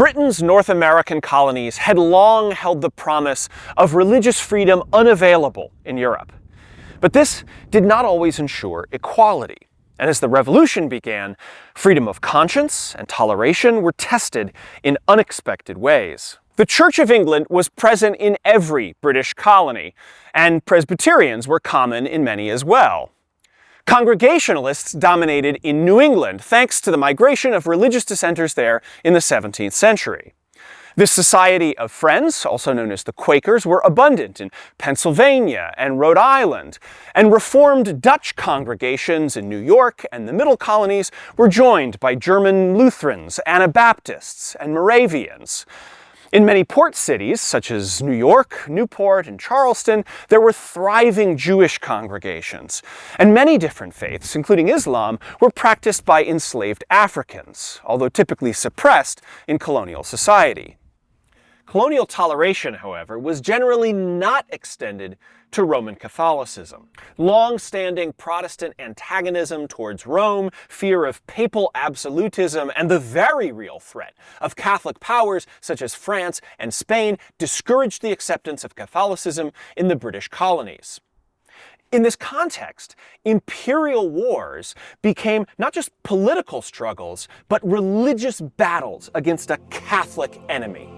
Britain's North American colonies had long held the promise of religious freedom unavailable in Europe. But this did not always ensure equality. And as the Revolution began, freedom of conscience and toleration were tested in unexpected ways. The Church of England was present in every British colony, and Presbyterians were common in many as well. Congregationalists dominated in New England, thanks to the migration of religious dissenters there in the 17th century. The Society of Friends, also known as the Quakers, were abundant in Pennsylvania and Rhode Island, and Reformed Dutch congregations in New York and the Middle Colonies were joined by German Lutherans, Anabaptists, and Moravians. In many port cities, such as New York, Newport, and Charleston, there were thriving Jewish congregations, and many different faiths, including Islam, were practiced by enslaved Africans, although typically suppressed in colonial society. Colonial toleration, however, was generally not extended to Roman Catholicism. Long-standing Protestant antagonism towards Rome, fear of papal absolutism, and the very real threat of Catholic powers such as France and Spain discouraged the acceptance of Catholicism in the British colonies. In this context, imperial wars became not just political struggles, but religious battles against a Catholic enemy.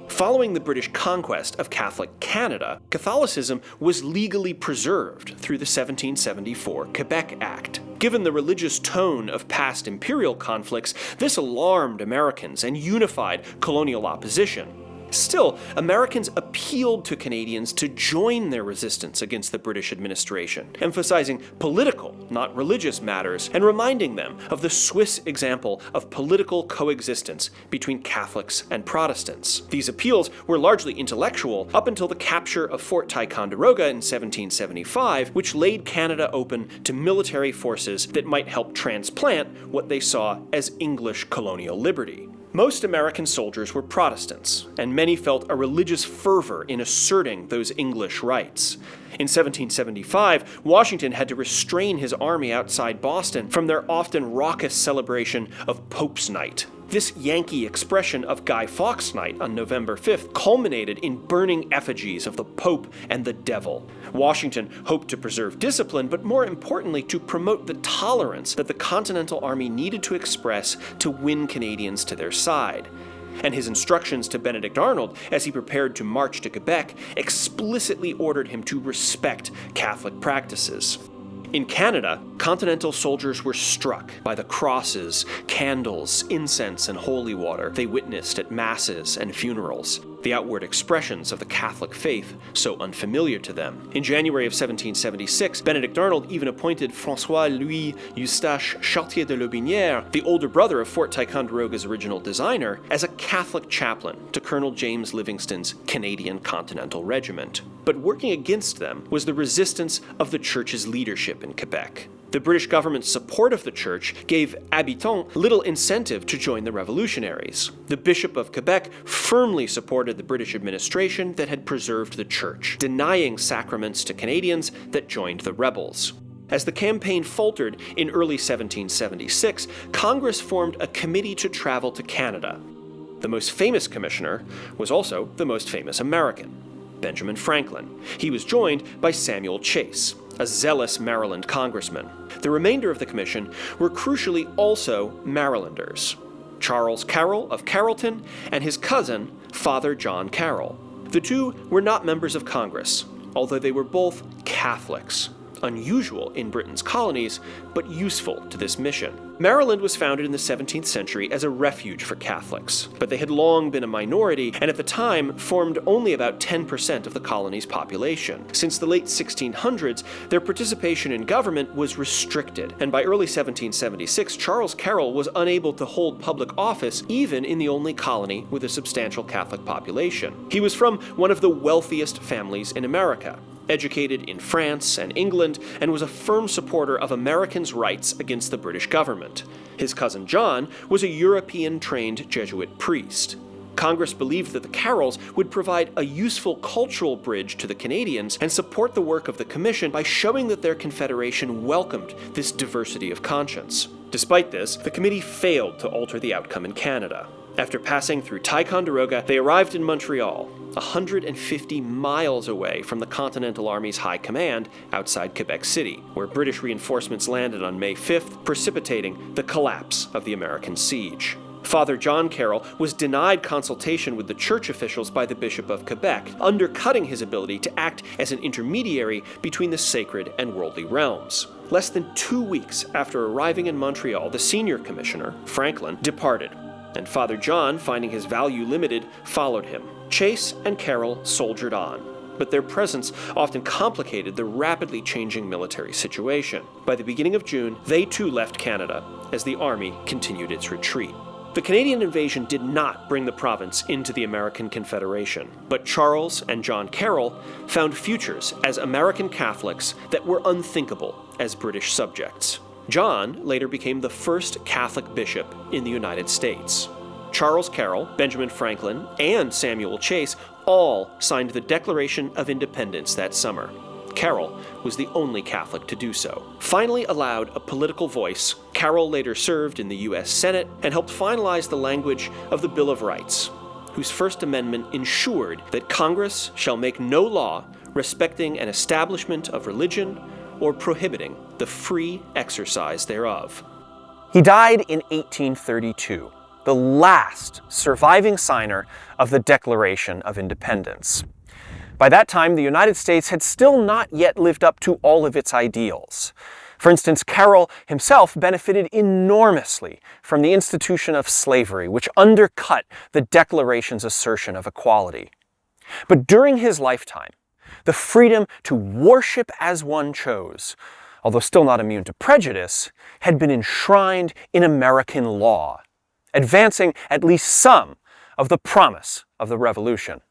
Following the British conquest of Catholic Canada, Catholicism was legally preserved through the 1774 Quebec Act. Given the religious tone of past imperial conflicts, this alarmed Americans and unified colonial opposition. Still, Americans appealed to Canadians to join their resistance against the British administration, emphasizing political, not religious matters, and reminding them of the Swiss example of political coexistence between Catholics and Protestants. These appeals were largely intellectual up until the capture of Fort Ticonderoga in 1775, which laid Canada open to military forces that might help transplant what they saw as English colonial liberty. Most American soldiers were Protestants, and many felt a religious fervor in asserting those English rights. In 1775, Washington had to restrain his army outside Boston from their often raucous celebration of Pope's Night. This Yankee expression of Guy Fawkes Night on November 5th culminated in burning effigies of the Pope and the Devil. Washington hoped to preserve discipline, but more importantly, to promote the tolerance that the Continental Army needed to express to win Canadians to their side. And his instructions to Benedict Arnold, as he prepared to march to Quebec, explicitly ordered him to respect Catholic practices. In Canada, Continental soldiers were struck by the crosses, candles, incense, and holy water they witnessed at masses and funerals, the outward expressions of the Catholic faith so unfamiliar to them. In January of 1776, Benedict Arnold even appointed François-Louis Eustache Chartier de Lotbinière, the older brother of Fort Ticonderoga's original designer, as a Catholic chaplain to Colonel James Livingston's Canadian Continental Regiment. But working against them was the resistance of the Church's leadership in Quebec. The British government's support of the Church gave habitants little incentive to join the revolutionaries. The Bishop of Quebec firmly supported the British administration that had preserved the Church, denying sacraments to Canadians that joined the rebels. As the campaign faltered in early 1776, Congress formed a committee to travel to Canada. The most famous commissioner was also the most famous American, Benjamin Franklin. He was joined by Samuel Chase, a zealous Maryland congressman. The remainder of the commission were crucially also Marylanders: Charles Carroll of Carrollton and his cousin, Father John Caroll. The two were not members of Congress, although they were both Catholics, unusual in Britain's colonies, but useful to this mission. Maryland was founded in the 17th century as a refuge for Catholics, but they had long been a minority and at the time formed only about 10% of the colony's population. Since the late 1600s, their participation in government was restricted, and by early 1776, Charles Carroll was unable to hold public office even in the only colony with a substantial Catholic population. He was from one of the wealthiest families in America, educated in France and England, and was a firm supporter of Americans' rights against the British government. His cousin John was a European-trained Jesuit priest. Congress believed that the Carrolls would provide a useful cultural bridge to the Canadians and support the work of the Commission by showing that their confederation welcomed this diversity of conscience. Despite this, the committee failed to alter the outcome in Canada. After passing through Ticonderoga, they arrived in Montreal, 150 miles away from the Continental Army's high command outside Quebec City, where British reinforcements landed on May 5th, precipitating the collapse of the American siege. Father John Caroll was denied consultation with the church officials by the Bishop of Quebec, undercutting his ability to act as an intermediary between the sacred and worldly realms. Less than 2 weeks after arriving in Montreal, the senior commissioner, Franklin, departed, and Father John, finding his value limited, followed him. Chase and Carroll soldiered on, but their presence often complicated the rapidly changing military situation. By the beginning of June, they too left Canada as the army continued its retreat. The Canadian invasion did not bring the province into the American Confederation, but Charles and John Caroll found futures as American Catholics that were unthinkable as British subjects. John later became the first Catholic bishop in the United States. Charles Carroll, Benjamin Franklin, and Samuel Chase all signed the Declaration of Independence that summer. Carroll was the only Catholic to do so. Finally allowed a political voice, Carroll later served in the U.S. Senate and helped finalize the language of the Bill of Rights, whose First Amendment ensured that Congress shall make no law respecting an establishment of religion or prohibiting the free exercise thereof. He died in 1832, the last surviving signer of the Declaration of Independence. By that time, the United States had still not yet lived up to all of its ideals. For instance, Carroll himself benefited enormously from the institution of slavery, which undercut the Declaration's assertion of equality. But during his lifetime, the freedom to worship as one chose, although still not immune to prejudice, had been enshrined in American law, advancing at least some of the promise of the Revolution.